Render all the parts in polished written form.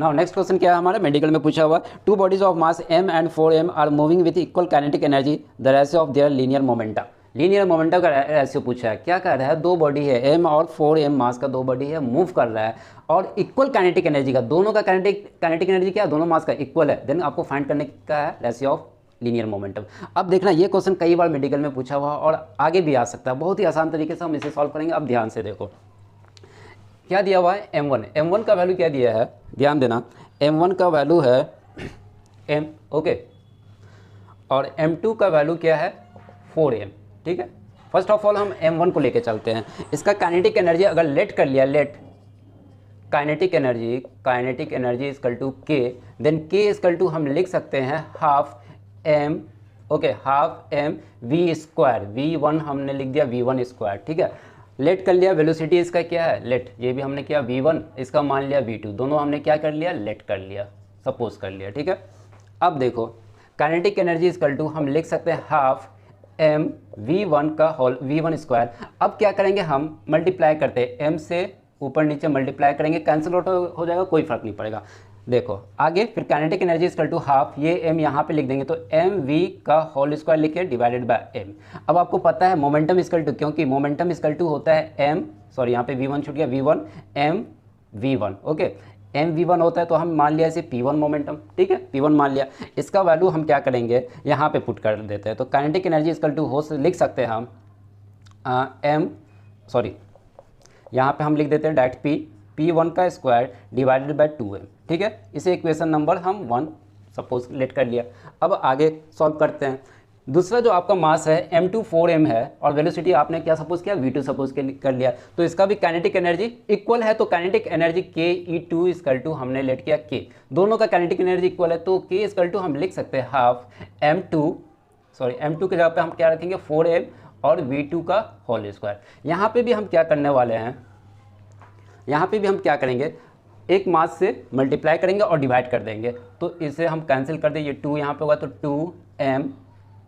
Now next question क्या है हमारे मेडिकल में पूछा हुआ, two bodies of mass m and 4m are moving with equal kinetic energy, the ratio of their linear momentum. Linear momentum का ratio पूछा है, क्या कह रहा है, दो बॉडी है m और 4m मास का दो बॉडी है, मूव कर रहा है और इक्वल काइनेटिक एनर्जी का, दोनों का काइनेटिक एनर्जी क्या है, दोनों मास का इक्वल है, देन आपको फाइंड करने का है रेशियो ऑफ लीनियर मोमेंटम। अब देखना ये क्वेश्चन कई बार मेडिकल में पूछा हुआ और आगे भी आ सकता है, बहुत ही आसान तरीके से हम इसे सॉल्व करेंगे। अब ध्यान से देखो क्या दिया हुआ है, m1 का वैल्यू क्या दिया है, ध्यान देना, m1 का वैल्यू है m, ओके, और m2 का वैल्यू क्या है 4m, ठीक है। फर्स्ट ऑफ ऑल हम m1 को लेके चलते हैं, इसका काइनेटिक एनर्जी अगर लेट कर लिया, let kinetic energy equal to k, then k equal to हम लिख सकते हैं half m, okay, half m v square, v1 हमने लिख दिया v1 स्क्वायर, ठीक है। लेट कर लिया, वेलोसिटी इसका क्या है लेट, ये भी हमने किया v1, इसका मान लिया v2, दोनों हमने क्या कर लिया लेट कर लिया, सपोज कर लिया, ठीक है। अब देखो काइनेटिक एनर्जी इक्वल टू हम लिख सकते हैं हाफ m v1 का होल v1 स्क्वायर। अब क्या करेंगे हम मल्टीप्लाई करते हैं, m से ऊपर नीचे मल्टीप्लाई करेंगे, कैंसिल आउट हो जाएगा, कोई फर्क नहीं पड़ेगा। देखो आगे फिर kinetic energy equal to half, ये m यहाँ पे लिख देंगे तो m v का होल स्क्वायर लिखे डिवाइडेड बाय m। अब आपको पता है मोमेंटम इक्वल टू, क्योंकि मोमेंटम इक्वल टू होता है m, सॉरी यहाँ पे v1 छूट गया, v1 m v1, okay, m v1 होता है तो हम मान लिया इसे p1 मोमेंटम, ठीक है, p1 मान लिया। इसका वैल्यू हम क्या करेंगे यहाँ पे पुट कर देते हैं, तो काइनेटिक एनर्जी इक्वल टू हो लिख सकते हैं हम m, सॉरी यहाँ पे हम लिख देते हैं डायरेक्ट p1 का स्क्वायर डिवाइडेड बाय 2m, ठीक है। इसे इक्वेशन नंबर हम 1 सपोज लेट कर लिया। अब आगे सॉल्व करते हैं। दूसरा जो आपका मास है m2 4m है और वेलोसिटी आपने क्या सपोज किया v2 सपोज कर लिया, तो इसका भी काइनेटिक एनर्जी इक्वल है, तो kinetic energy k e2 equal to हमने लेट किया k, दोनों का काइनेटिक एनर्जी इक्वल है, तो k इक्वल टू हम लिख सकते हैं हाफ m2 के जगह पे हम क्या रखेंगे 4m और v2 का होल स्क्वायर। यहाँ पे भी हम क्या करने वाले हैं, यहाँ पे भी हम क्या करेंगे, एक मास से मल्टीप्लाई करेंगे और डिवाइड कर देंगे, तो इसे हम कैंसिल कर दें, ये 2 यहाँ पे होगा तो 2m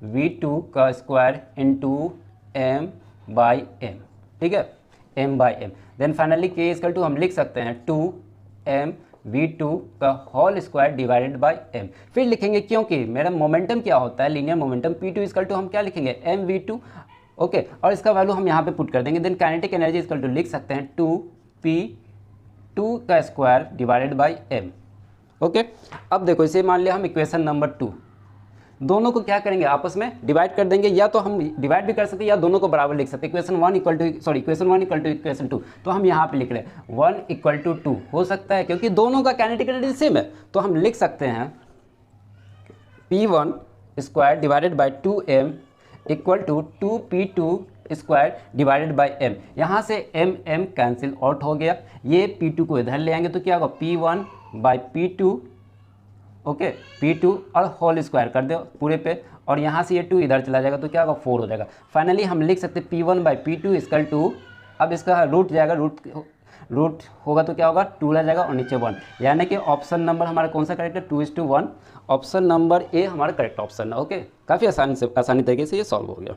v2 का square into m by m, ठीक है, m by m। Then finally k equal to हम लिख सकते हैं 2m v2 का whole square divided by m। फिर लिखेंगे, क्योंकि मेरा मोमेंटम क्या होता है linear momentum, p2 equal to हम क्या लिखेंगे m v2, ओके, और इसका वैल्यू हम यहाँ पे पुट कर देंगे। Then kinetic energy equal to लिख सकते हैं 2p2 का square divided by m, okay. अब देखो इसे मान लिया हम इक्वेशन नंबर 2, दोनों को क्या करेंगे आपस में डिवाइड कर देंगे, या तो हम डिवाइड भी कर सकते हैं या दोनों को बराबर लिख सकते हैं, इक्वेशन 1 इक्वल टू इक्वेशन 2, तो हम यहाँ पे लिख रहे हैं 1 इक्वल टू 2 हो सकता है, क्योंकि दोनों का काइनेटिक एनर्जी सेम है, तो हम लिख सकते हैं p1 square divided by 2m equal to 2p2 square divided by m। यहाँ से m कैंसिल आउट हो गया, ये p2 को इधर ले आएंगे तो क्या होगा p1 by p2, okay, p2 और होल स्क्वायर कर दो पूरे पे, और यहाँ से ये 2 इधर चला जाएगा तो क्या होगा 4 हो जाएगा। फाइनली हम लिख सकते p1 by p2 equal to, अब इसका रूट जाएगा, रूट होगा तो क्या होगा 2 रह जाएगा और नीचे 1, यानी कि ऑप्शन नंबर हमारा कौन सा करेक्ट है 2:1, ऑप्शन नंबर ए हमारा करेक्ट ऑप्शन है, ओके। काफ़ी आसानी तरीके से ये सॉल्व हो गया।